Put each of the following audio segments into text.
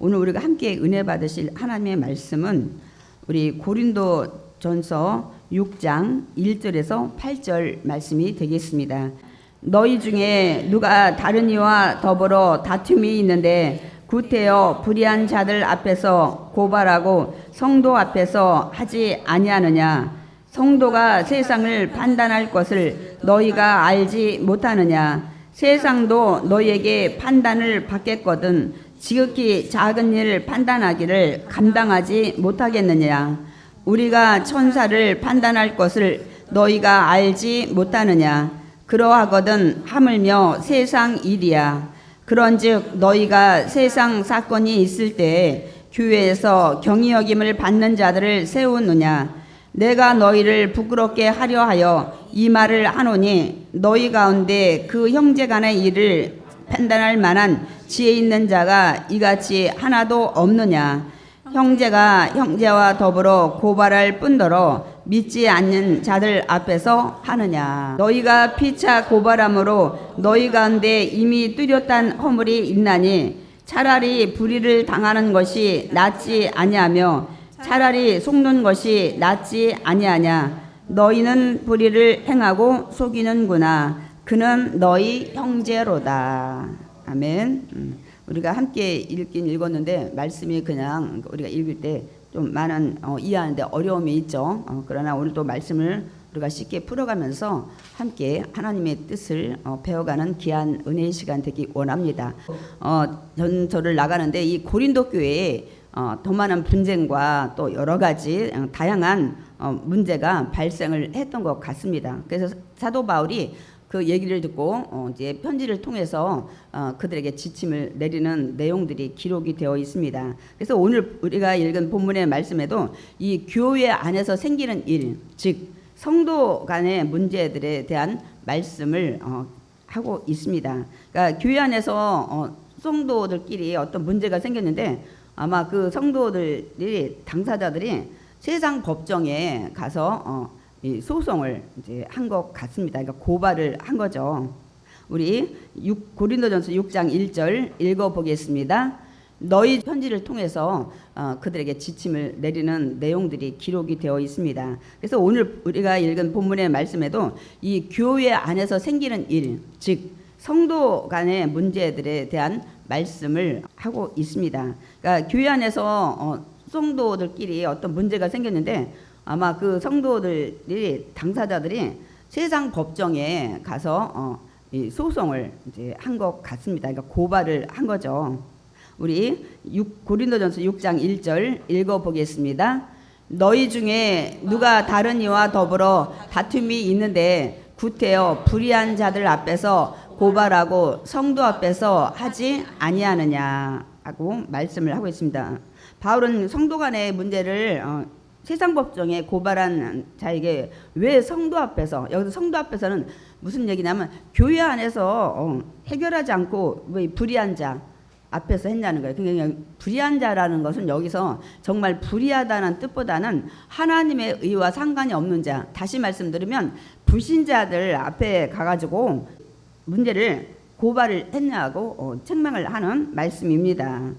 오늘 우리가 함께 은혜 받으실 하나님의 말씀은 우리 고린도전서 6장 1절에서 8절 말씀이 되겠습니다. 너희 중에 누가 다른 이와 더불어 다툼이 있는데 구태여 불의한 자들 앞에서 고발하고 성도 앞에서 하지 아니하느냐? 성도가 세상을 판단할 것을 너희가 알지 못하느냐? 세상도 너희에게 판단을 받겠거든 지극히 작은 일을 판단하기를 감당하지 못하겠느냐? 우리가 천사를 판단할 것을 너희가 알지 못하느냐? 그러하거든 하물며 세상 일이야. 그런즉 너희가 세상 사건이 있을 때에 교회에서 경히 여김을 받는 자들을 세우느냐? 내가 너희를 부끄럽게 하려 하여 이 말을 하노니 너희 가운데 그 형제 간의 일을 판단할 만한 지혜 있는 자가 이같이 하나도 없느냐? 형제가 형제와 더불어 고발할 뿐더러 믿지 않는 자들 앞에서 하느냐? 너희가 피차 고발함으로 너희 가운데 이미 뚜렷한 허물이 있나니 차라리 불의를 당하는 것이 낫지 아니하며 차라리 속는 것이 낫지 아니하냐? 너희는 불의를 행하고 속이는구나. 그는 너희 형제로다. 아멘. 우리가 함께 읽긴 읽었는데 말씀이 그냥 우리가 읽을 때 좀 많은 이해하는데 어려움이 있죠. 그러나 오늘 또 말씀을 우리가 쉽게 풀어가면서 함께 하나님의 뜻을 배워가는 귀한 은혜의 시간 되기 원합니다. 전서를 나가는데 이 고린도 교회에 더 많은 분쟁과 또 여러 가지 다양한 문제가 발생을 했던 것 같습니다. 그래서 사도 바울이 그 얘기를 듣고 이제 편지를 통해서 그들에게 지침을 내리는 내용들이 기록이 되어 있습니다. 그래서 오늘 우리가 읽은 본문의 말씀에도 이 교회 안에서 생기는 일, 즉 성도 간의 문제들에 대한 말씀을 하고 있습니다. 그러니까 교회 안에서 성도들끼리 어떤 문제가 생겼는데 아마 그 성도들이 당사자들이 세상 법정에 가서 이 소송을 이제 한 것 같습니다. 그러니까 고발을 한 거죠. 우리 고린도전서 6장 1절 읽어보겠습니다. 너희 편지를 통해서 그들에게 지침을 내리는 내용들이 기록이 되어 있습니다. 그래서 오늘 우리가 읽은 본문의 말씀에도 이 교회 안에서 생기는 일, 즉 성도 간의 문제들에 대한 말씀을 하고 있습니다. 그러니까 교회 안에서 성도들끼리 어떤 문제가 생겼는데 아마 그 성도들이 당사자들이 세상 법정에 가서 이 소송을 이제 한 것 같습니다. 그러니까 고발을 한 거죠. 우리 고린도전서 6장 1절 읽어보겠습니다. 너희 중에 누가 다른 이와 더불어 다툼이 있는데 구태여 불의한 자들 앞에서 고발하고 성도 앞에서 하지 아니하느냐 하고 말씀을 하고 있습니다. 바울은 성도 간의 문제를 세상 법정에 고발한 자에게 왜 성도 앞에서, 여기서 성도 앞에서는 무슨 얘기냐면 교회 안에서 해결하지 않고 왜 불의한 자 앞에서 했냐는 거예요. 그러니까 불의한 자라는 것은 여기서 정말 불의하다는 뜻보다는 하나님의 의와 상관이 없는 자, 다시 말씀드리면 불신자들 앞에 가가지고 문제를 고발을 했냐고 책망을 하는 말씀입니다.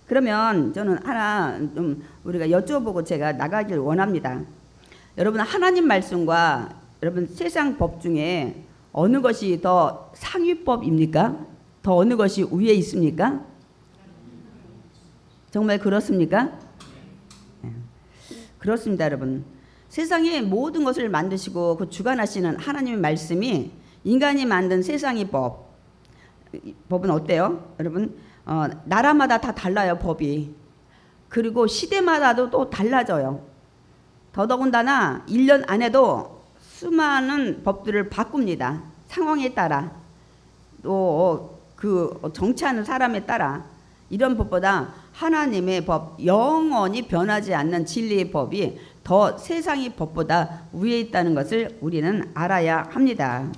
그러면 저는 하나 좀 우리가 여쭤보고 제가 나가길 원합니다. 여러분, 하나님 말씀과 여러분 세상 법 중에 어느 것이 더 상위법입니까? 더 어느 것이 위에 있습니까? 정말 그렇습니까? 그렇습니다, 여러분. 세상의 모든 것을 만드시고 그 주관하시는 하나님의 말씀이 인간이 만든 세상의 법은 어때요? 여러분, 나라마다 다 달라요, 법이. 그리고 시대마다도 또 달라져요. 더더군다나 1년 안에도 수많은 법들을 바꿉니다. 상황에 따라, 또 그 정치하는 사람에 따라. 이런 법보다 하나님의 법, 영원히 변하지 않는 진리의 법이 더 세상의 법보다 위에 있다는 것을 우리는 알아야 합니다.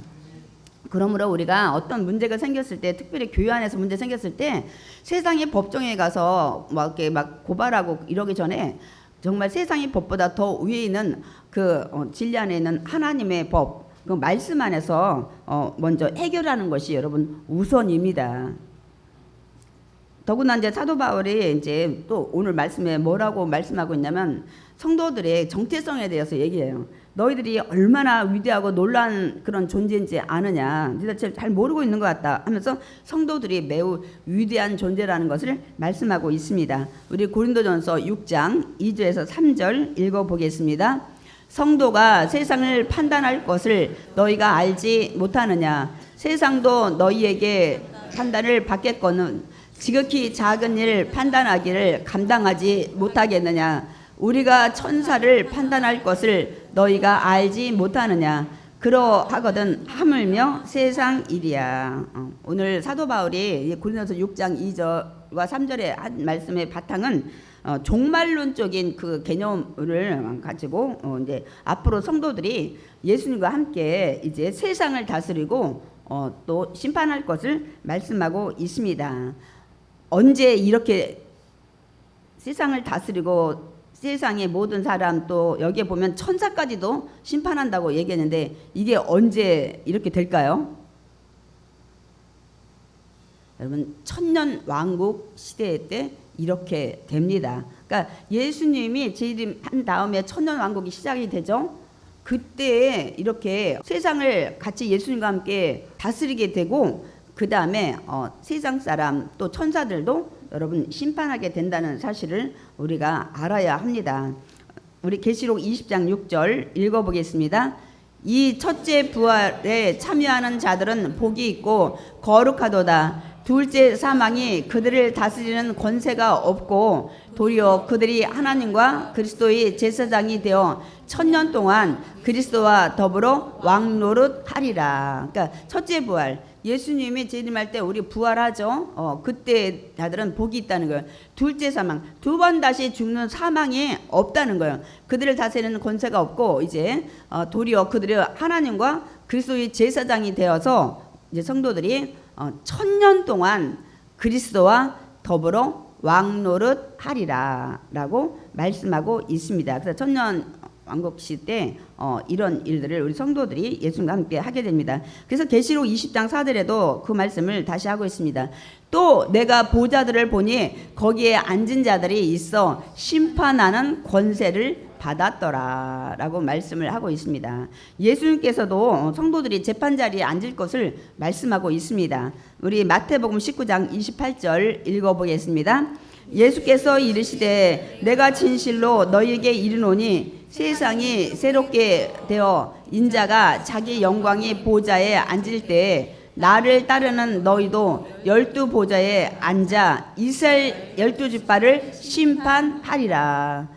그러므로 우리가 어떤 문제가 생겼을 때, 특별히 교회 안에서 문제 생겼을 때 세상의 법정에 가서 이렇게 고발하고 이러기 전에 정말 세상의 법보다 더 위에 있는 그 진리 안에 있는 하나님의 법, 그 말씀 안에서 먼저 해결하는 것이 여러분 우선입니다. 더구나 이제 사도 바울이 이제 또 오늘 말씀에 뭐라고 말씀하고 있냐면 성도들의 정체성에 대해서 얘기해요. 너희들이 얼마나 위대하고 놀라운 그런 존재인지 아느냐. 너희들 잘 모르고 있는 것 같다 하면서 성도들이 매우 위대한 존재라는 것을 말씀하고 있습니다. 우리 고린도전서 6장 2절에서 3절 읽어보겠습니다. 성도가 세상을 판단할 것을 너희가 알지 못하느냐. 세상도 너희에게 판단을 받겠거늘 지극히 작은 일 판단하기를 감당하지 못하겠느냐. 우리가 천사를 판단할 것을 너희가 알지 못하느냐. 그러하거든 하물며 세상 일이야. 오늘 사도 바울이 고린도서 6장 2절과 3절의 한 말씀의 바탕은 종말론적인 그 개념을 가지고 이제 앞으로 성도들이 예수님과 함께 이제 세상을 다스리고 또 심판할 것을 말씀하고 있습니다. 언제 이렇게 세상을 다스리고 세상의 모든 사람 또 여기에 보면 천사까지도 심판한다고 얘기했는데 이게 언제 이렇게 될까요? 여러분 천년 왕국 시대 때 이렇게 됩니다. 그러니까 예수님이 재림한 다음에 천년 왕국이 시작이 되죠. 그때 이렇게 세상을 같이 예수님과 함께 다스리게 되고 그 다음에 세상 사람 또 천사들도 여러분 심판하게 된다는 사실을 우리가 알아야 합니다. 우리 계시록 20장 6절 읽어보겠습니다. 이 첫째 부활에 참여하는 자들은 복이 있고 거룩하도다. 둘째 사망이 그들을 다스리는 권세가 없고 도리어 그들이 하나님과 그리스도의 제사장이 되어 천년 동안 그리스도와 더불어 왕노릇하리라. 그러니까 첫째 부활, 예수님이 재림할 때 우리 부활하죠. 그때 자들은 복이 있다는 거예요. 둘째 사망, 두 번 다시 죽는 사망이 없다는 거예요. 그들을 다스리는 권세가 없고 이제 도리어 그들이 하나님과 그리스도의 제사장이 되어서 이제 성도들이 천년 동안 그리스도와 더불어 왕노릇하리라 라고 말씀하고 있습니다. 그래서 천년 왕국 시대 이런 일들을 우리 성도들이 예수님과 함께 하게 됩니다. 그래서 계시록 20장 4절에도 그 말씀을 다시 하고 있습니다. 또 내가 보좌들을 보니 거기에 앉은 자들이 있어 심판하는 권세를 받았더라 라고 말씀을 하고 있습니다. 예수님께서도 성도들이 재판자리에 앉을 것을 말씀하고 있습니다. 우리 마태복음 19장 28절 읽어보겠습니다. 예수께서 이르시되 내가 진실로 너희에게 이르노니 세상이 새롭게 되어 인자가 자기 영광의 보좌에 앉을 때에 나를 따르는 너희도 12 보좌에 앉아 이스라엘 12지파를 심판하리라.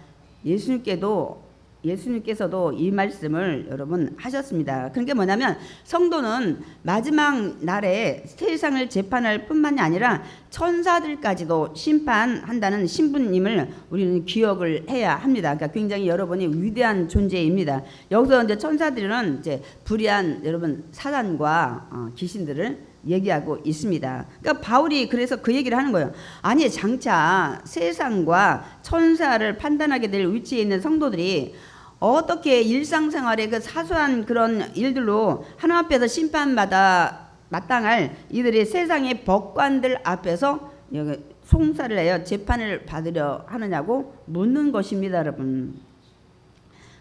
예수님께서도 이 말씀을 여러분 하셨습니다. 그게 뭐냐면 성도는 마지막 날에 세상을 재판할 뿐만이 아니라 천사들까지도 심판한다는 신분임을 우리는 기억을 해야 합니다. 그러니까 굉장히 여러분이 위대한 존재입니다. 여기서 이제 천사들은 이제 불의한 여러분 사단과 귀신들을 얘기하고 있습니다. 그러니까 바울이 그래서 그 얘기를 하는 거예요. 아니 장차 세상과 천사를 판단하게 될 위치에 있는 성도들이 어떻게 일상생활의 그 사소한 그런 일들로 하나님 앞에서 심판받아 마땅할 이들이 세상의 법관들 앞에서 송사를 해요. 재판을 받으려 하느냐고 묻는 것입니다, 여러분.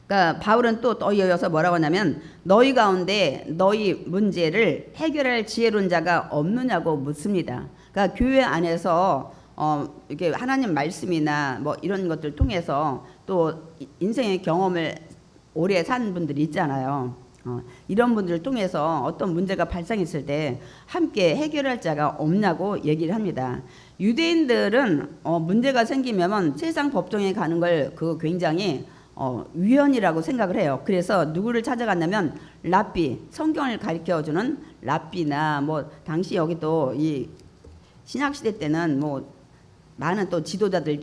그러니까 바울은 또 이어서 뭐라고 하냐면 너희 가운데 너희 문제를 해결할 지혜로운 자가 없느냐고 묻습니다. 그러니까 교회 안에서 이렇게 하나님 말씀이나 뭐 이런 것들 통해서 또 인생의 경험을 오래 산 분들이 있잖아요. 이런 분들을 통해서 어떤 문제가 발생했을 때 함께 해결할 자가 없냐고 얘기를 합니다. 유대인들은 문제가 생기면 세상 법정에 가는 걸 그 굉장히 위헌이라고 생각을 해요. 그래서 누구를 찾아갔냐면 랍비, 성경을 가르쳐주는 랍비나 뭐 당시 여기 또 이 신약시대 때는 뭐 많은 또 지도자들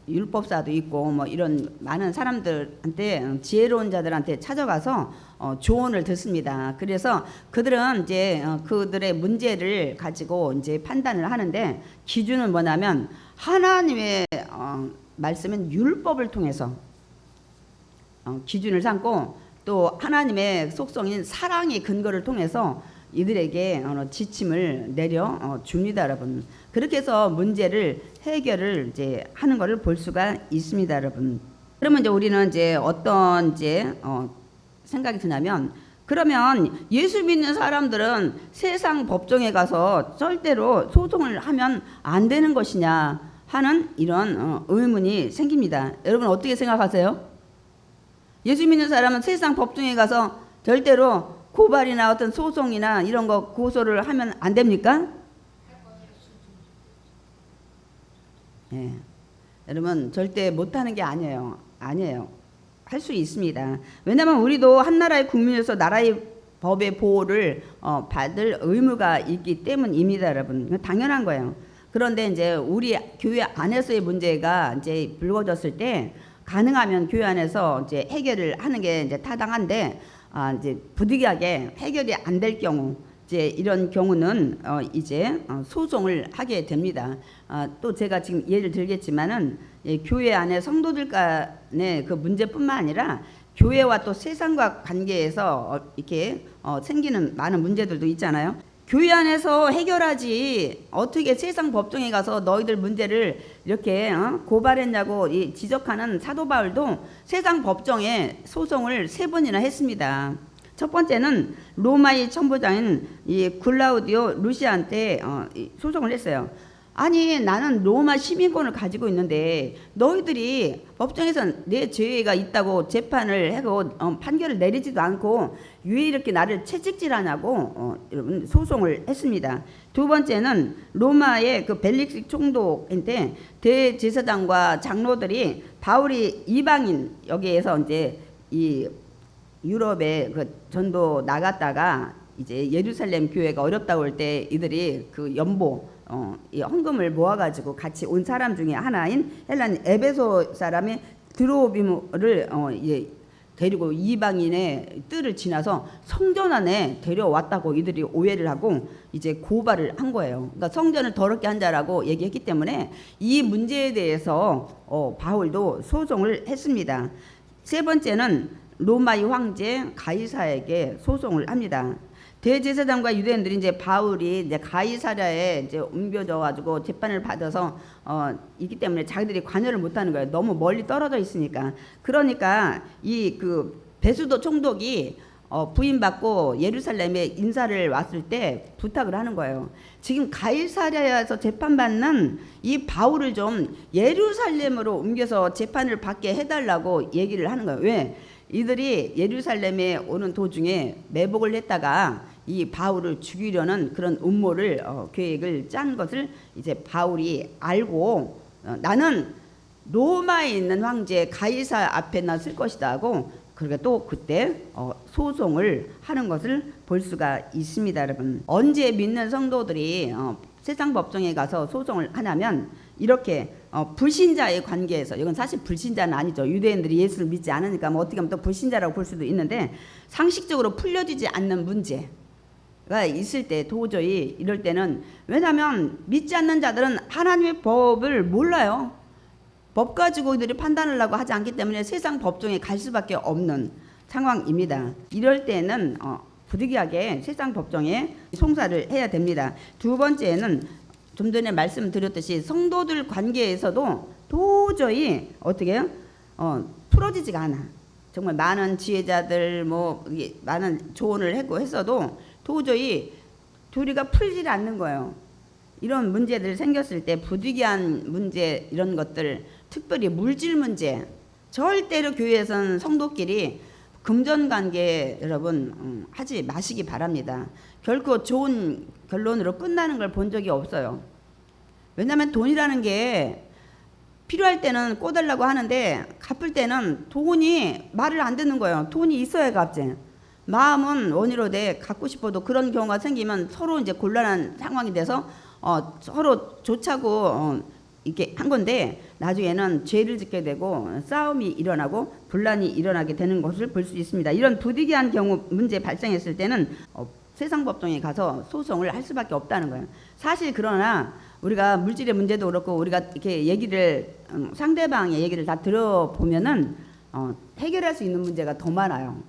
율법사도 있고 뭐 이런 많은 사람들한테 지혜로운 자들한테 찾아가서 조언을 듣습니다. 그래서 그들은 이제 그들의 문제를 가지고 이제 판단을 하는데 기준은 뭐냐면 하나님의 말씀은 율법을 통해서 기준을 삼고 또 하나님의 속성인 사랑의 근거를 통해서 이들에게 지침을 내려 줍니다, 여러분. 그렇게 해서 문제를 해결을 이제 하는 것을 볼 수가 있습니다, 여러분. 그러면 이제 우리는 이제 어떤 이제 생각이 드냐면, 그러면 예수 믿는 사람들은 세상 법정에 가서 절대로 소송을 하면 안 되는 것이냐 하는 이런 의문이 생깁니다. 여러분 어떻게 생각하세요? 예수 믿는 사람은 세상 법정에 가서 절대로 고발이나 어떤 소송이나 이런 거 고소를 하면 안 됩니까? 네. 여러분 절대 못하는 게 아니에요. 아니에요. 할 수 있습니다. 왜냐하면 우리도 한 나라의 국민으로서 나라의 법의 보호를 받을 의무가 있기 때문입니다, 여러분. 당연한 거예요. 그런데 이제 우리 교회 안에서의 문제가 이제 불거졌을 때 가능하면 교회 안에서 이제 해결을 하는 게 이제 타당한데, 이제 부득이하게 해결이 안 될 경우, 이제 이런 경우는 이제 소송을 하게 됩니다. 또 제가 지금 예를 들겠지만은 교회 안에 성도들 간의 그 문제뿐만 아니라 교회와 또 세상과 관계에서 이렇게 생기는 많은 문제들도 있잖아요. 교회 안에서 해결하지 어떻게 세상 법정에 가서 너희들 문제를 이렇게 고발했냐고 지적하는 사도 바울도 세상 법정에 소송을 3번이나 했습니다. 첫 번째는 로마의 천부장인 이 글라우디오 루시아한테 소송을 했어요. 아니 나는 로마 시민권을 가지고 있는데 너희들이 법정에서 내 죄가 있다고 재판을 하고 판결을 내리지도 않고 왜 이렇게 나를 채찍질하냐고 여러분 소송을 했습니다. 두 번째는 로마의 그 벨릭스 총독인데 대제사장과 장로들이 바울이 이방인 여기에서 이제 이 유럽에 그 전도 나갔다가 이제 예루살렘 교회가 어렵다고 할 때 이들이 그 연보 이 헌금을 모아가지고 같이 온 사람 중에 하나인 헬란 에베소 사람의 드로비무를 데리고 이방인의 뜰을 지나서 성전 안에 데려왔다고 이들이 오해를 하고 이제 고발을 한 거예요. 그러니까 성전을 더럽게 한 자라고 얘기했기 때문에 이 문제에 대해서 바울도 소송을 했습니다. 세 번째는 로마의 황제 가이사에게 소송을 합니다. 대제사장과 유대인들이 이제 바울이 이제 가이사랴에 이제 옮겨져 가지고 재판을 받아서 있기 때문에 자기들이 관여를 못하는 거예요. 너무 멀리 떨어져 있으니까. 그러니까 이 그 베수도 총독이 부임받고 예루살렘에 인사를 왔을 때 부탁을 하는 거예요. 지금 가이사랴에서 재판받는 이 바울을 좀 예루살렘으로 옮겨서 재판을 받게 해달라고 얘기를 하는 거예요. 왜? 이들이 예루살렘에 오는 도중에 매복을 했다가 이 바울을 죽이려는 그런 음모를 계획을 짠 것을 이제 바울이 알고 나는 로마에 있는 황제 가이사 앞에 놨을 것이다 하고 그러니까 또 그때 소송을 하는 것을 볼 수가 있습니다, 여러분. 언제 믿는 성도들이 세상 법정에 가서 소송을 하냐면 이렇게 불신자의 관계에서, 이건 사실 불신자는 아니죠. 유대인들이 예수를 믿지 않으니까 뭐 어떻게 하면 또 불신자라고 볼 수도 있는데 상식적으로 풀려지지 않는 문제가 있을 때 도저히 이럴 때는, 왜냐하면 믿지 않는 자들은 하나님의 법을 몰라요. 법 가지고 이들이 판단을 하고 하지 않기 때문에 세상 법정에 갈 수밖에 없는 상황입니다. 이럴 때는 부득이하게 세상 법정에 송사를 해야 됩니다. 두 번째는 좀 전에 말씀드렸듯이 성도들 관계에서도 도저히 어떻게 해요? 풀어지지가 않아. 정말 많은 지혜자들 뭐 많은 조언을 하고 했어도 도저히 둘이가 풀지 않는 거예요. 이런 문제들 생겼을 때 부득이한 문제, 이런 것들, 특별히 물질 문제, 절대로 교회에서는 성도끼리 금전관계 여러분 하지 마시기 바랍니다. 결코 좋은 결론으로 끝나는 걸 본 적이 없어요. 왜냐하면 돈이라는 게 필요할 때는 꿔달라고 하는데 갚을 때는 돈이 말을 안 듣는 거예요. 돈이 있어야 갚지. 마음은 원이로 돼 갖고 싶어도 그런 경우가 생기면 서로 이제 곤란한 상황이 돼서 서로 좋자고 이렇게 한 건데 나중에는 죄를 짓게 되고 싸움이 일어나고 분란이 일어나게 되는 것을 볼 수 있습니다. 이런 부득이한 경우 문제 발생했을 때는 세상 법정에 가서 소송을 할 수밖에 없다는 거예요. 사실 그러나 우리가 물질의 문제도 그렇고 우리가 이렇게 얘기를 상대방의 얘기를 다 들어보면은 해결할 수 있는 문제가 더 많아요.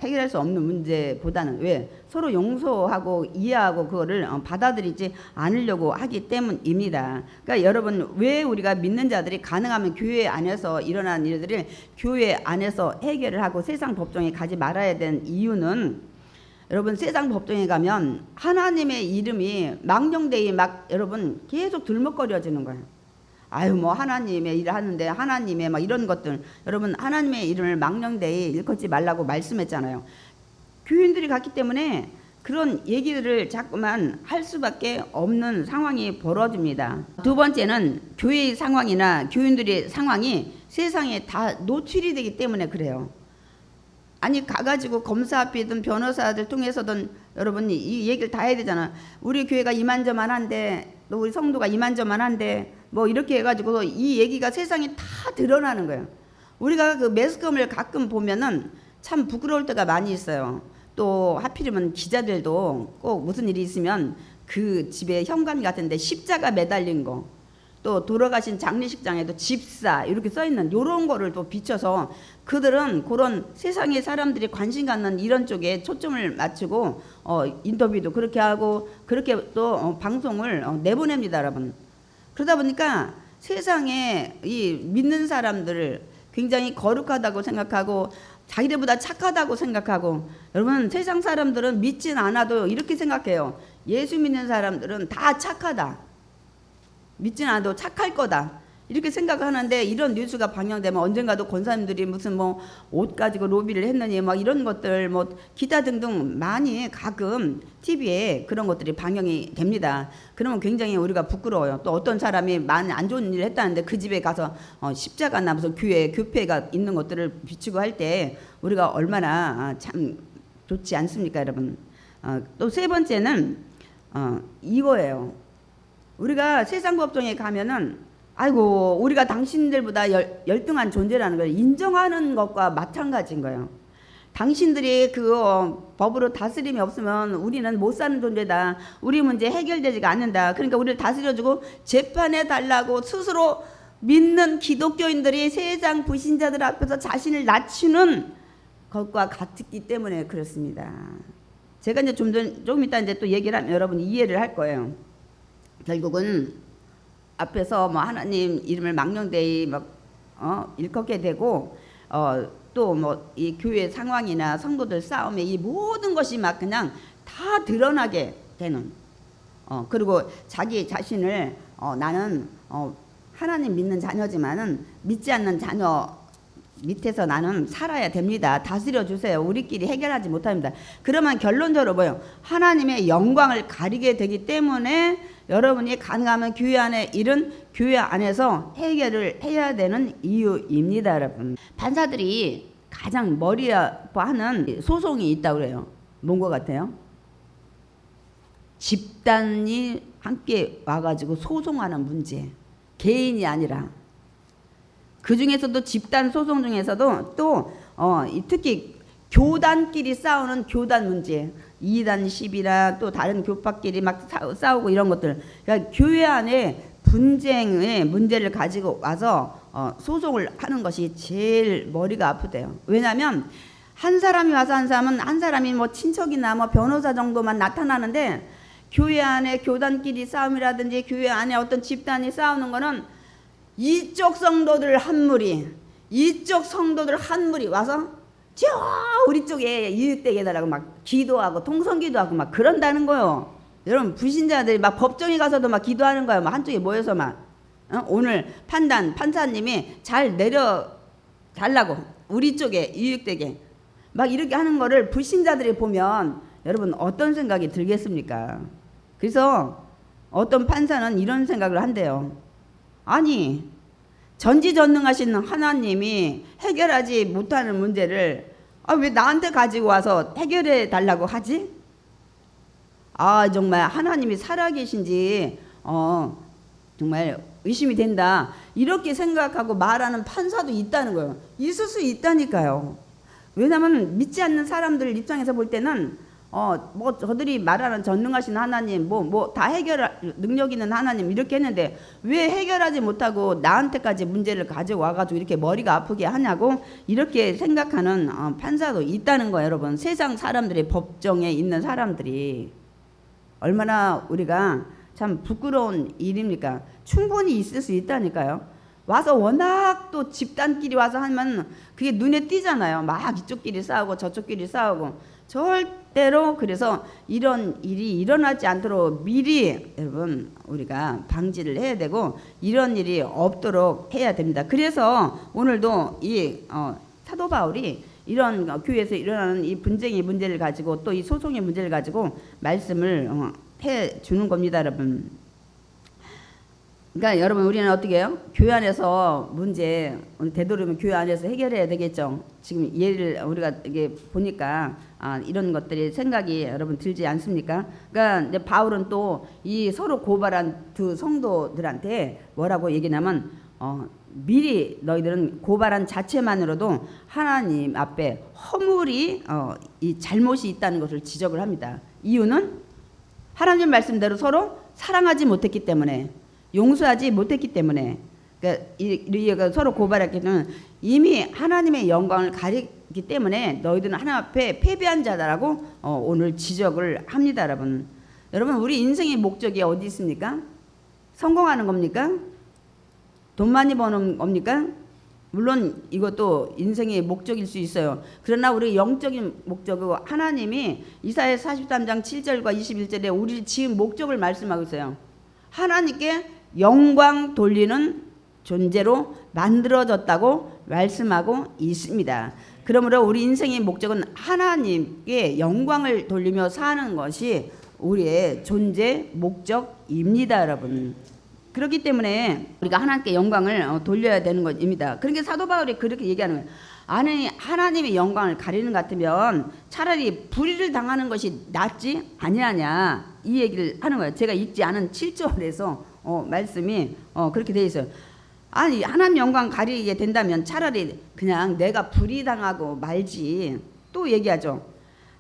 해결할 수 없는 문제보다는 왜 서로 용서하고 이해하고 그거를 받아들이지 않으려고 하기 때문입니다. 그러니까 여러분, 왜 우리가 믿는 자들이 가능하면 교회 안에서 일어나는 일들을 교회 안에서 해결을 하고 세상 법정에 가지 말아야 되는 이유는, 여러분, 세상 법정에 가면 하나님의 이름이 망령되이 막 여러분 계속 들먹거려지는 거예요. 아유, 뭐 하나님의 일을 하는데 하나님의 막 이런 것들, 여러분 하나님의 이름을 망령되이 일컫지 말라고 말씀했잖아요. 교인들이 갔기 때문에 그런 얘기들을 자꾸만 할 수밖에 없는 상황이 벌어집니다. 두 번째는 교회의 상황이나 교인들의 상황이 세상에 다 노출이 되기 때문에 그래요. 아니, 가가지고 검사 앞이든 변호사들 통해서든 여러분 이 얘기를 다 해야 되잖아. 우리 교회가 이만저만한데, 또 우리 성도가 이만저만한데, 뭐 이렇게 해가지고 이 얘기가 세상에 다 드러나는 거예요. 우리가 그 매스컴을 가끔 보면은 참 부끄러울 때가 많이 있어요. 또 하필이면 기자들도 꼭 무슨 일이 있으면 그 집에 현관 같은데 십자가 매달린 거, 또 돌아가신 장례식장에도 집사 이렇게 써있는 이런 거를 또 비춰서 그들은 그런 세상의 사람들이 관심 갖는 이런 쪽에 초점을 맞추고 인터뷰도 그렇게 하고 그렇게 또 방송을 내보냅니다, 여러분. 그러다 보니까 세상에 이 믿는 사람들을 굉장히 거룩하다고 생각하고 자기들보다 착하다고 생각하고, 여러분 세상 사람들은 믿진 않아도 이렇게 생각해요. 예수 믿는 사람들은 다 착하다, 믿진 않아도 착할 거다, 이렇게 생각하는데, 이런 뉴스가 방영되면 언젠가도 권사님들이 무슨 뭐 옷 가지고 로비를 했느니 막 이런 것들 뭐 기타 등등 많이 가끔 TV에 그런 것들이 방영이 됩니다. 그러면 굉장히 우리가 부끄러워요. 또 어떤 사람이 많이 안 좋은 일을 했다는데 그 집에 가서 십자가나 무슨 교회가 있는 것들을 비추고 할 때 우리가 얼마나 참 좋지 않습니까, 여러분? 또 세 번째는 이거예요. 우리가 세상 법정에 가면은 아이고, 우리가 당신들보다 열등한 존재라는 걸 인정하는 것과 마찬가지인 거예요. 당신들이 그 법으로 다스림이 없으면 우리는 못 사는 존재다, 우리 문제 해결되지가 않는다, 그러니까 우리를 다스려주고 재판해 달라고 스스로 믿는 기독교인들이 세상 불신자들 앞에서 자신을 낮추는 것과 같기 때문에 그렇습니다. 제가 이제 조금 이따 이제 또 얘기를 하면 여러분이 이해를 할 거예요. 결국은 앞에서 뭐 하나님 이름을 망령되이 막 일컫게 되고, 또 뭐 이 교회 상황이나 성도들 싸움에 이 모든 것이 막 그냥 다 드러나게 되는, 그리고 자기 자신을 나는 하나님 믿는 자녀지만은 믿지 않는 자녀 밑에서 나는 살아야 됩니다, 다스려 주세요, 우리끼리 해결하지 못합니다. 그러면 결론적으로 뭐예요? 하나님의 영광을 가리게 되기 때문에 여러분이 가능하면 교회 안에 일은 교회 안에서 해결을 해야 되는 이유입니다, 여러분. 판사들이 가장 머리 아파하는 소송이 있다고 그래요. 뭔 것 같아요? 집단이 함께 와가지고 소송하는 문제, 개인이 아니라. 그 중에서도 집단 소송 중에서도 또 특히 교단끼리 싸우는 교단 문제, 2단 10이나 또 다른 교파끼리 막 싸우고 이런 것들, 그러니까 교회 안에 분쟁의 문제를 가지고 와서 소송을 하는 것이 제일 머리가 아프대요. 왜냐하면 한 사람이 와서 한 사람이 뭐 친척이나 뭐 변호사 정도만 나타나는데, 교회 안에 교단끼리 싸움이라든지 교회 안에 어떤 집단이 싸우는 거는 이쪽 성도들 한 무리, 이쪽 성도들 한 무리 와서 저 우리 쪽에 이익되게 해달라고 막 기도하고 통성기도하고 막 그런다는 거요. 여러분, 불신자들이 막 법정에 가서도 막 기도하는 거예요. 막 한쪽에 모여서 막 오늘 판사님이 잘 내려 달라고, 우리 쪽에 이익되게 막 이렇게 하는 거를 불신자들이 보면 여러분 어떤 생각이 들겠습니까? 그래서 어떤 판사는 이런 생각을 한대요. 아니, 전지전능하신 하나님이 해결하지 못하는 문제를 왜 나한테 가지고 와서 해결해 달라고 하지? 정말 하나님이 살아계신지 정말 의심이 된다, 이렇게 생각하고 말하는 판사도 있다는 거예요. 있을 수 있다니까요. 왜냐하면 믿지 않는 사람들 입장에서 볼 때는 뭐 저들이 말하는 전능하신 하나님, 뭐 다 해결할 능력 있는 하나님 이렇게 했는데 왜 해결하지 못하고 나한테까지 문제를 가져와가지고 이렇게 머리가 아프게 하냐고 이렇게 생각하는 판사도 있다는 거예요, 여러분. 세상 사람들이, 법정에 있는 사람들이 얼마나 우리가 참 부끄러운 일입니까? 충분히 있을 수 있다니까요. 와서 워낙 또 집단끼리 와서 하면 그게 눈에 띄잖아요. 막 이쪽끼리 싸우고 저쪽끼리 싸우고. 절대로 그래서 이런 일이 일어나지 않도록 미리 여러분 우리가 방지를 해야 되고 이런 일이 없도록 해야 됩니다. 그래서 오늘도 이 사도 바울이 이런 교회에서 일어나는 이 분쟁의 문제를 가지고 또 이 소송의 문제를 가지고 말씀을 해 주는 겁니다, 여러분. 그러니까 여러분 우리는 어떻게 해요? 교회 안에서 문제 되도록이면 교회 안에서 해결해야 되겠죠. 지금 예를 우리가 이게 보니까 이런 것들이 생각이 여러분 들지 않습니까? 그러니까 이제 바울은 또 이 서로 고발한 두 성도들한테 뭐라고 얘기냐면 미리 너희들은 고발한 자체만으로도 하나님 앞에 허물이 이 잘못이 있다는 것을 지적을 합니다. 이유는 하나님 말씀대로 서로 사랑하지 못했기 때문에, 용서하지 못했기 때문에, 그러니까 서로 고발했기 때문에 이미 하나님의 영광을 가리기 때문에 너희들은 하나님 앞에 패배한 자다라고 오늘 지적을 합니다, 여러분. 여러분 우리 인생의 목적이 어디 있습니까? 성공하는 겁니까? 돈 많이 버는 겁니까? 물론 이것도 인생의 목적일 수 있어요. 그러나 우리 영적인 목적은 하나님이 이사야 43장 7절과 21절에 우리 지은 목적을 말씀하고 있어요. 하나님께 영광 돌리는 존재로 만들어졌다고 말씀하고 있습니다. 그러므로 우리 인생의 목적은 하나님께 영광을 돌리며 사는 것이 우리의 존재 목적입니다, 여러분. 그렇기 때문에 우리가 하나님께 영광을 돌려야 되는 것입니다. 그러니까 사도 바울이 그렇게 얘기하는 거예요. 아니 하나님의 영광을 가리는 것 같으면 차라리 불의를 당하는 것이 낫지 아니하냐 이 얘기를 하는 거예요. 제가 읽지 않은 7절에서 말씀이 그렇게 되어 있어요. 아니 하나님 영광 가리게 된다면 차라리 그냥 내가 불의 당하고 말지. 또 얘기하죠.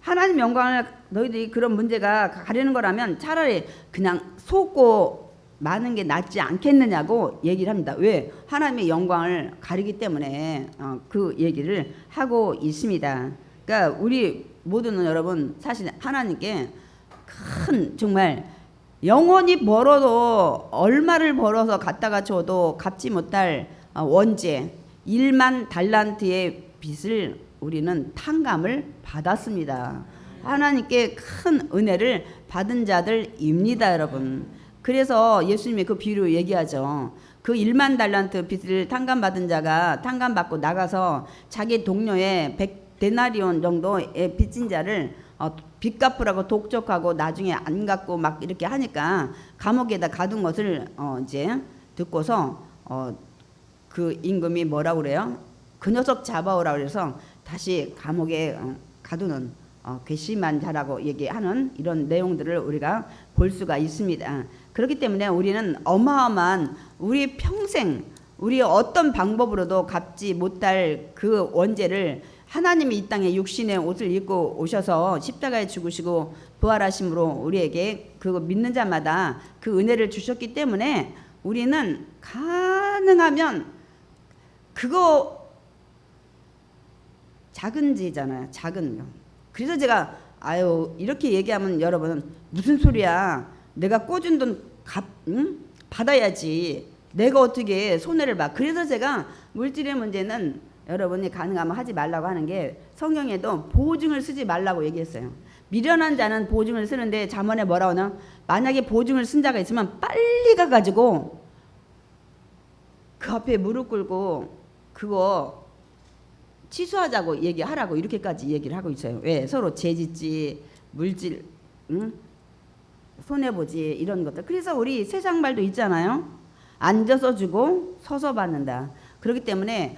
하나님 영광을 너희들이 그런 문제가 가리는 거라면 차라리 그냥 속고 많은 게 낫지 않겠느냐고 얘기를 합니다. 왜? 하나님의 영광을 가리기 때문에 그 얘기를 하고 있습니다. 그러니까 우리 모두는 여러분 사실 하나님께 큰 정말 영원히 벌어도 얼마를 벌어서 갖다가 줘도 갚지 못할 원죄 1만 달란트의 빚을 우리는 탕감을 받았습니다. 하나님께 큰 은혜를 받은 자들입니다, 여러분. 그래서 예수님이 그 비유로 얘기하죠. 그 1만 달란트 빚을 탕감받은 자가 탕감받고 나가서 자기 동료의 100데나리온 정도의 빚진 자를 빚 갚으라고 독촉하고 나중에 안 갚고 막 이렇게 하니까 감옥에다 가둔 것을 이제 듣고서 그 임금이 뭐라고 그래요? 그 녀석 잡아오라고 그래서 다시 감옥에 가두는 괘씸한 자라고 얘기하는 이런 내용들을 우리가 볼 수가 있습니다. 그렇기 때문에 우리는 어마어마한 우리 평생 우리 어떤 방법으로도 갚지 못할 그 원죄를 하나님이 이 땅에 육신의 옷을 입고 오셔서 십자가에 죽으시고 부활하심으로 우리에게 그거 믿는 자마다 그 은혜를 주셨기 때문에 우리는 가능하면 그거 작은 죄잖아요. 작은 거. 그래서 제가 이렇게 얘기하면 여러분 무슨 소리야. 내가 꿔준 돈 받아야지. 내가 어떻게 손해를 봐. 그래서 제가 물질의 문제는 여러분이 가능하면 하지 말라고 하는 게 성경에도 보증을 쓰지 말라고 얘기했어요. 미련한 자는 보증을 쓰는데 잠언에 뭐라고 하나? 만약에 보증을 쓴 자가 있으면 빨리 가가지고 그 앞에 무릎 꿇고 그거 취소하자고 얘기하라고 이렇게까지 얘기를 하고 있어요. 왜? 서로 죄짓지 물질 손해보지 이런 것들. 그래서 우리 세상 말도 있잖아요. 앉아서 주고 서서 받는다. 그렇기 때문에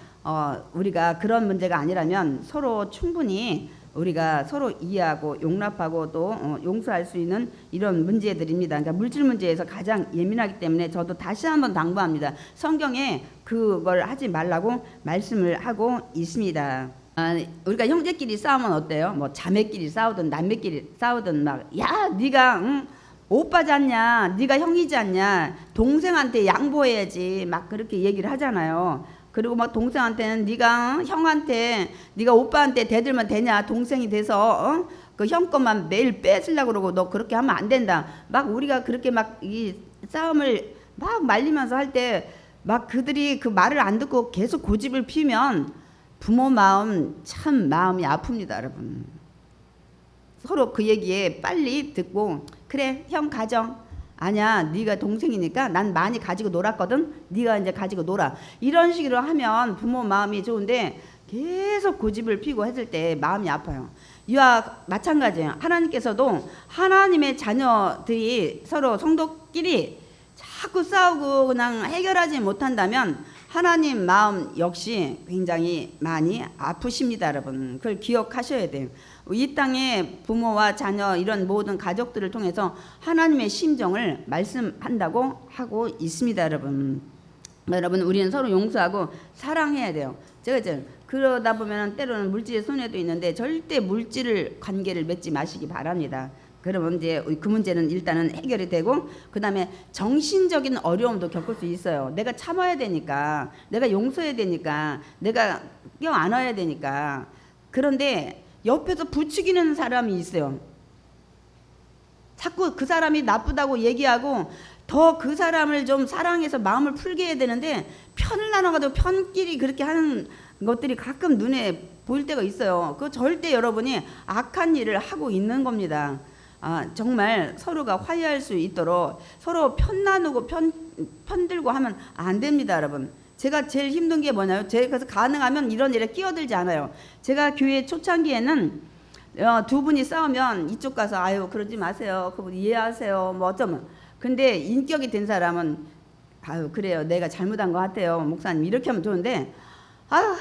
우리가 그런 문제가 아니라면 서로 충분히 우리가 서로 이해하고 용납하고 또 용서할 수 있는 이런 문제들입니다. 그러니까 물질 문제에서 가장 예민하기 때문에 저도 다시 한번 당부합니다. 성경에 그걸 하지 말라고 말씀을 하고 있습니다. 우리가 형제끼리 싸우면 어때요? 뭐 자매끼리 싸우든 남매끼리 싸우든 막 야 네가 응? 오빠지 않냐, 네가 형이지 않냐, 동생한테 양보해야지 막 그렇게 얘기를 하잖아요. 그리고 막 동생한테는 네가 형한테 네가 오빠한테 대들면 되냐, 동생이 돼서 그 형 것만 매일 뺏으려고 그러고 너 그렇게 하면 안 된다. 막 우리가 그렇게 막 이 싸움을 막 말리면서 할 때 막 그들이 그 말을 안 듣고 계속 고집을 피우면 부모 마음 참 마음이 아픕니다, 여러분. 서로 그 얘기에 빨리 듣고 그래 형 가져. 아니야 네가 동생이니까 난 많이 가지고 놀았거든. 네가 이제 가지고 놀아. 이런 식으로 하면 부모 마음이 좋은데 계속 고집을 피고 했을 때 마음이 아파요. 이와 마찬가지예요. 하나님께서도 하나님의 자녀들이 서로 성도끼리 자꾸 싸우고 그냥 해결하지 못한다면 하나님 마음 역시 굉장히 많이 아프십니다, 여러분. 그걸 기억하셔야 돼요. 이 땅의 부모와 자녀 이런 모든 가족들을 통해서 하나님의 심정을 말씀한다고 하고 있습니다, 여러분. 여러분 우리는 서로 용서하고 사랑해야 돼요. 제가 이제 그러다 보면 때로는 물질의 손해도 있는데 절대 물질 관계를 맺지 마시기 바랍니다. 그러면 이제 그 문제는 일단은 해결이 되고 그 다음에 정신적인 어려움도 겪을 수 있어요. 내가 참아야 되니까, 내가 용서해야 되니까, 내가 껴안아야 되니까. 그런데 옆에서 부추기는 사람이 있어요. 자꾸 그 사람이 나쁘다고 얘기하고 더 그 사람을 좀 사랑해서 마음을 풀게 해야 되는데 편을 나눠가지고 편끼리 그렇게 하는 것들이 가끔 눈에 보일 때가 있어요. 그거 절대 여러분이 악한 일을 하고 있는 겁니다. 정말 서로가 화해할 수 있도록 서로 편 나누고 편들고 하면 안 됩니다, 여러분. 제가 제일 힘든 게 뭐냐요? 제가 그래서 가능하면 이런 일에 끼어들지 않아요. 제가 교회 초창기에는 두 분이 싸우면 이쪽 가서 아유 그러지 마세요. 그분 이해하세요. 뭐 어쩌면. 근데 인격이 된 사람은 아유 그래요. 내가 잘못한 것 같아요. 목사님 이렇게 하면 좋은데 아유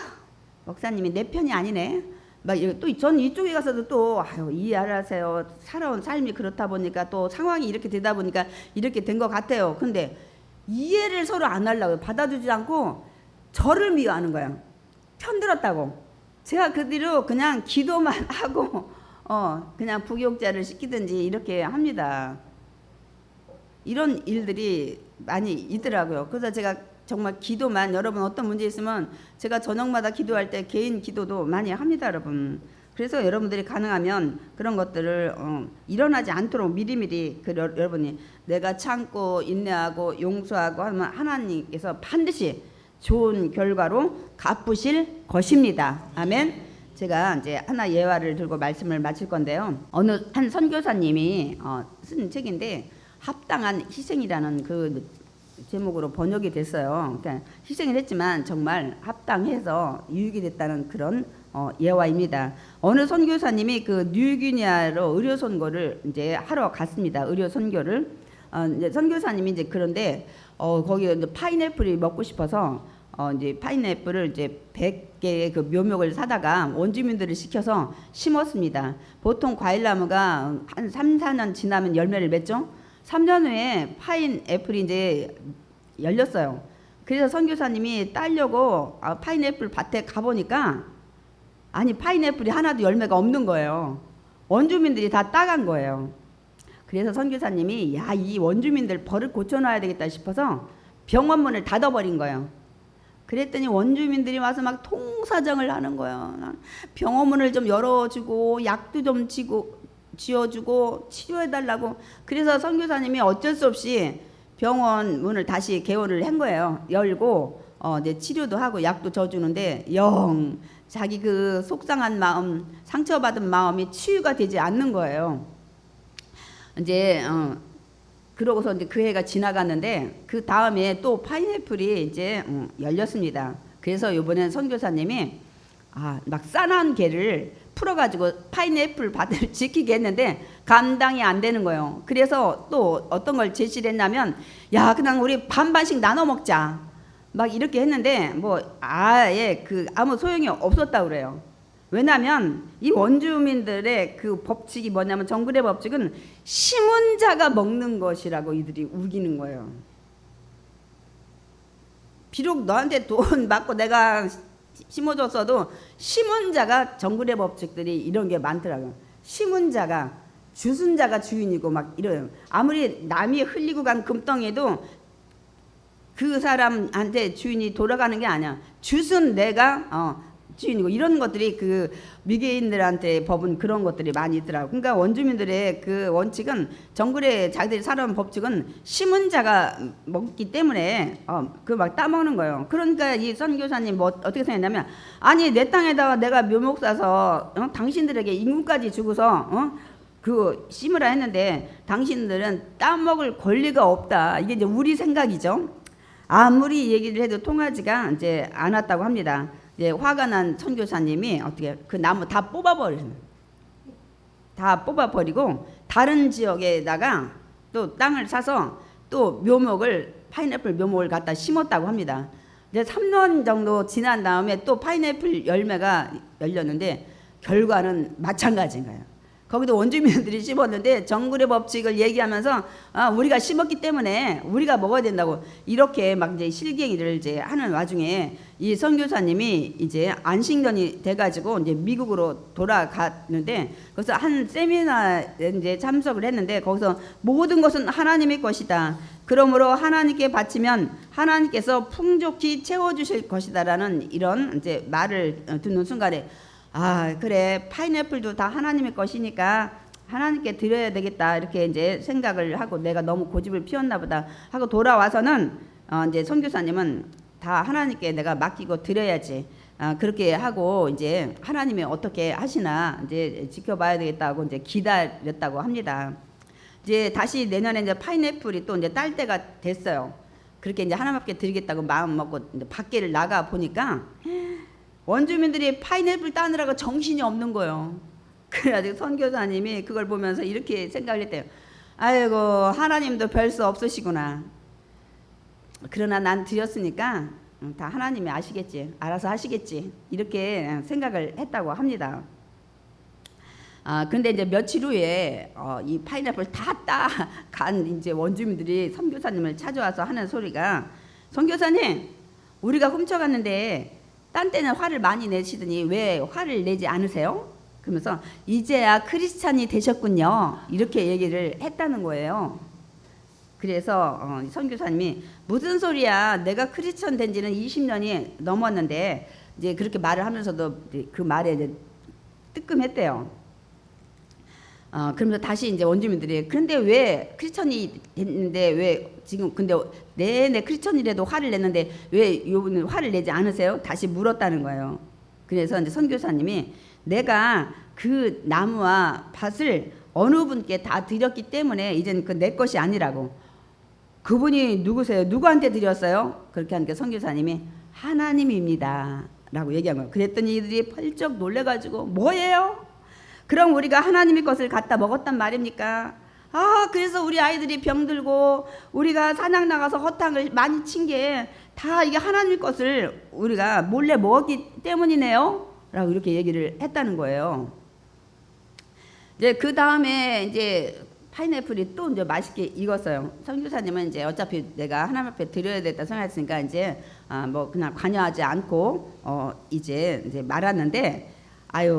목사님이 내 편이 아니네. 막 또 전 이쪽에 가서도 또 아유 이해하세요. 살아온 삶이 그렇다 보니까 또 상황이 이렇게 되다 보니까 이렇게 된 것 같아요. 근데 이해를 서로 안 하려고 받아주지 않고 저를 미워하는 거예요. 편들었다고. 제가 그 뒤로 그냥 기도만 하고 그냥 부교육자를 시키든지 이렇게 합니다. 이런 일들이 많이 있더라고요. 그래서 제가 정말 기도만 여러분 어떤 문제 있으면 제가 저녁마다 기도할 때 개인 기도도 많이 합니다, 여러분. 그래서 여러분들이 가능하면 그런 것들을 일어나지 않도록 미리미리 여러분이 내가 참고 인내하고 용서하고 하면 하나님께서 반드시 좋은 결과로 갚으실 것입니다. 아멘. 제가 이제 하나 예화를 들고 말씀을 마칠 건데요. 어느 한 선교사님이 쓴 책인데 합당한 희생이라는 그 제목으로 번역이 됐어요. 그러니까 희생을 했지만 정말 합당해서 유익이 됐다는 그런 예화입니다. 어느 선교사님이 그 뉴기니아로 의료 선교를 이제 하러 갔습니다. 의료 선교를 이제 선교사님이 이제 그런데 거기 이제 파인애플이 먹고 싶어서 이제 파인애플을 이제 100개의 그 묘목을 사다가 원주민들을 시켜서 심었습니다. 보통 과일나무가 한 3, 4년 지나면 열매를 맺죠. 3년 후에 파인애플이 이제 열렸어요. 그래서 선교사님이 따려고 파인애플 밭에 가보니까 아니 파인애플이 하나도 열매가 없는 거예요. 원주민들이 다 따간 거예요. 그래서 선교사님이 야, 이 원주민들 버릇 고쳐놔야 되겠다 싶어서 병원 문을 닫아버린 거예요. 그랬더니 원주민들이 와서 막 통사정을 하는 거예요. 병원 문을 좀 열어주고 약도 좀 지어주고 치료해달라고. 그래서 선교사님이 어쩔 수 없이 병원 문을 다시 개원을 한 거예요. 열고 이제 치료도 하고 약도 져주는데 영 자기 그 속상한 마음, 상처받은 마음이 치유가 되지 않는 거예요. 이제 그러고서 이제 그 해가 지나갔는데 그 다음에 또 파인애플이 이제 열렸습니다. 그래서 이번엔 선교사님이 막 싸난 개를 풀어가지고 파인애플 밭을 지키게 했는데 감당이 안 되는 거예요. 그래서 또 어떤 걸 제시를 했냐면 야 그냥 우리 반반씩 나눠 먹자 막 이렇게 했는데 뭐 아예 그 아무 소용이 없었다고 그래요. 왜냐하면 이 원주민들의 그 법칙이 뭐냐면 정글의 법칙은 심은 자가 먹는 것이라고 이들이 우기는 거예요. 비록 너한테 돈 받고 내가 심어줬어도 심은 자가 정글의 법칙들이 이런 게 많더라고요. 심은 자가 주순 자가 주인이고 막 이래요. 아무리 남이 흘리고 간 금덩이도 그 사람한테 주인이 돌아가는 게 아니야. 주순 내가 주인이고 이런 것들이 그 미개인들한테 법은 그런 것들이 많이 있더라고. 그러니까 원주민들의 그 원칙은 정글에 자기들이 살아온 법칙은 심은 자가 먹기 때문에 그 막 따먹는 거예요. 그러니까 이 선교사님 뭐 어떻게 생각했냐면 아니 내 땅에다가 내가 묘목 사서 당신들에게 임금까지 주고서 그 심으라 했는데 당신들은 따먹을 권리가 없다. 이게 이제 우리 생각이죠. 아무리 얘기를 해도 통하지가 이제 않았다고 합니다. 이제 화가 난 선교사님이 어떻게 그 나무 다 뽑아버리고 다른 지역에다가 또 땅을 사서 또 묘목을 파인애플 묘목을 갖다 심었다고 합니다. 이제 3년 정도 지난 다음에 또 파인애플 열매가 열렸는데 결과는 마찬가지인 거예요. 거기도 원주민들이 심었는데 정글의 법칙을 얘기하면서 우리가 심었기 때문에 우리가 먹어야 된다고 이렇게 막 이제 실갱이를 이제 하는 와중에 이 선교사님이 이제 안식년이 돼가지고 이제 미국으로 돌아갔는데 거기서 한 세미나에 이제 참석을 했는데 거기서 모든 것은 하나님의 것이다. 그러므로 하나님께 바치면 하나님께서 풍족히 채워주실 것이다라는 이런 이제 말을 듣는 순간에 그래 파인애플도 다 하나님의 것이니까 하나님께 드려야 되겠다 이렇게 이제 생각을 하고 내가 너무 고집을 피웠나 보다 하고 돌아와서는 이제 선교사님은 다 하나님께 내가 맡기고 드려야지 그렇게 하고 이제 하나님이 어떻게 하시나 이제 지켜봐야 되겠다고 이제 기다렸다고 합니다. 이제 다시 내년에 이제 파인애플이 또 이제 딸 때가 됐어요. 그렇게 이제 하나님께 드리겠다고 마음 먹고 이제 밖에를 나가 보니까 원주민들이 파인애플 따느라고 정신이 없는 거예요. 그래가지고 선교사님이 그걸 보면서 이렇게 생각을 했대요. 아이고 하나님도 별 수 없으시구나. 그러나 난 드렸으니까 다 하나님이 아시겠지. 알아서 하시겠지. 이렇게 생각을 했다고 합니다. 근데 이제 며칠 후에 이 파인애플 다 따간 이제 원주민들이 선교사님을 찾아와서 하는 소리가 선교사님 우리가 훔쳐갔는데 딴 때는 화를 많이 내시더니 왜 화를 내지 않으세요? 그러면서 이제야 크리스찬이 되셨군요. 이렇게 얘기를 했다는 거예요. 그래서 선교사님이 무슨 소리야? 내가 크리스찬 된 지는 20년이 넘었는데 이제 그렇게 말을 하면서도 그 말에 이제 뜨끔했대요. 그러면서 다시 이제 원주민들이 그런데 왜 크리스천이 됐는데 왜 지금 근데 내내 크리스천이라도 화를 냈는데 왜 요번에 화를 내지 않으세요? 다시 물었다는 거예요. 그래서 이제 선교사님이 내가 그 나무와 밭을 어느 분께 다 드렸기 때문에 이제는 그 내 것이 아니라고. 그분이 누구세요? 누구한테 드렸어요? 그렇게 하니까 선교사님이 하나님입니다 라고 얘기한 거예요. 그랬더니 이들이 펄쩍 놀래가지고 뭐예요? 그럼 우리가 하나님의 것을 갖다 먹었단 말입니까? 그래서 우리 아이들이 병들고 우리가 사냥 나가서 허탕을 많이 친 게 다 이게 하나님의 것을 우리가 몰래 먹었기 때문이네요 라고 이렇게 얘기를 했다는 거예요. 이제 그 다음에 이제 파인애플이 또 이제 맛있게 익었어요. 선교사님은 이제 어차피 내가 하나님 앞에 드려야 되겠다 생각했으니까 이제 뭐 그냥 관여하지 않고 이제 말았는데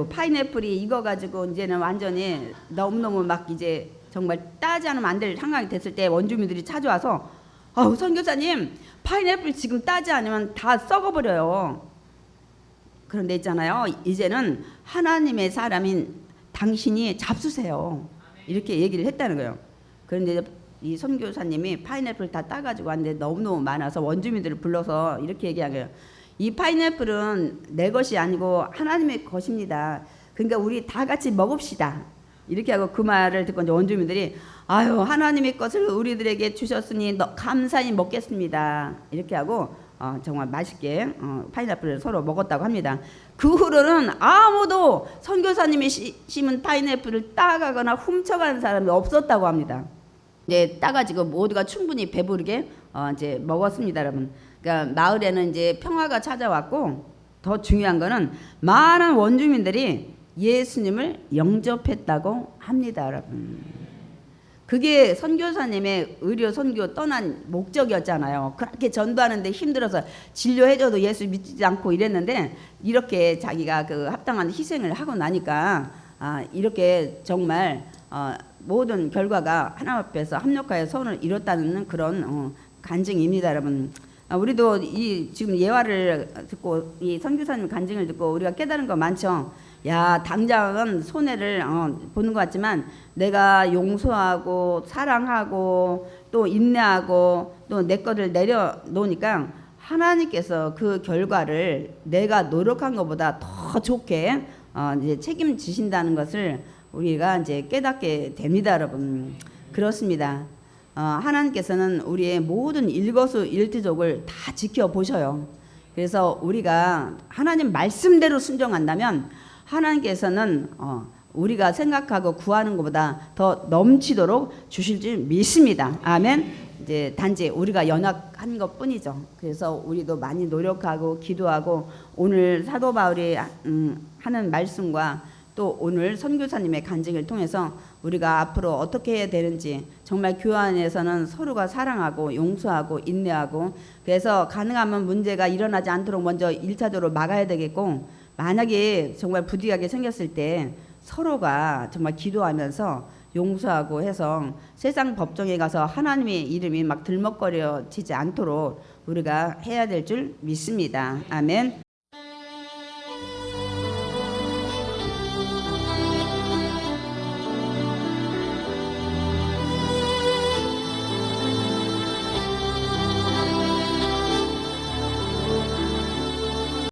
파인애플이 익어가지고 이제는 완전히 너무너무 막 이제 정말 따지 않으면 안 될 상황이 됐을 때 원주민들이 찾아와서 선교사님 파인애플 지금 따지 않으면 다 썩어버려요. 그런데 있잖아요. 이제는 하나님의 사람인 당신이 잡수세요. 이렇게 얘기를 했다는 거예요. 그런데 이 선교사님이 파인애플 다 따가지고 왔는데 너무너무 많아서 원주민들을 불러서 이렇게 얘기한 거예요. 이 파인애플은 내 것이 아니고 하나님의 것입니다. 그러니까 우리 다 같이 먹읍시다. 이렇게 하고 그 말을 듣고 이제 원주민들이 하나님의 것을 우리들에게 주셨으니 감사히 먹겠습니다. 이렇게 하고 정말 맛있게 파인애플을 서로 먹었다고 합니다. 그 후로는 아무도 선교사님이 심은 파인애플을 따가거나 훔쳐가는 사람이 없었다고 합니다. 이제 따가지고 모두가 충분히 배부르게 이제 먹었습니다, 여러분. 그러니까 마을에는 이제 평화가 찾아왔고 더 중요한 거는 많은 원주민들이 예수님을 영접했다고 합니다, 여러분. 그게 선교사님의 의료 선교 떠난 목적이었잖아요. 그렇게 전도하는데 힘들어서 진료해줘도 예수 믿지 않고 이랬는데 이렇게 자기가 그 합당한 희생을 하고 나니까 이렇게 정말 모든 결과가 하나님 앞에서 합력하여 선을 이뤘다는 그런 간증입니다, 여러분. 우리도 이 지금 예화를 듣고 이 선교사님 간증을 듣고 우리가 깨달은 거 많죠. 야, 당장은 손해를 보는 것 같지만 내가 용서하고 사랑하고 또 인내하고 또 내 거를 내려놓으니까 하나님께서 그 결과를 내가 노력한 것보다 더 좋게 이제 책임지신다는 것을 우리가 이제 깨닫게 됩니다, 여러분. 그렇습니다. 하나님께서는 우리의 모든 일거수일투족을 다 지켜보셔요. 그래서 우리가 하나님 말씀대로 순종한다면 하나님께서는 우리가 생각하고 구하는 것보다 더 넘치도록 주실 줄 믿습니다. 아멘. 이제 단지 우리가 연약한 것뿐이죠. 그래서 우리도 많이 노력하고 기도하고 오늘 사도 바울이 하는 말씀과 또 오늘 선교사님의 간증을 통해서 우리가 앞으로 어떻게 해야 되는지 정말 교회 안에서는 서로가 사랑하고 용서하고 인내하고 그래서 가능하면 문제가 일어나지 않도록 먼저 1차적으로 막아야 되겠고 만약에 정말 부득이하게 생겼을 때 서로가 정말 기도하면서 용서하고 해서 세상 법정에 가서 하나님의 이름이 막 들먹거려지지 않도록 우리가 해야 될 줄 믿습니다. 아멘.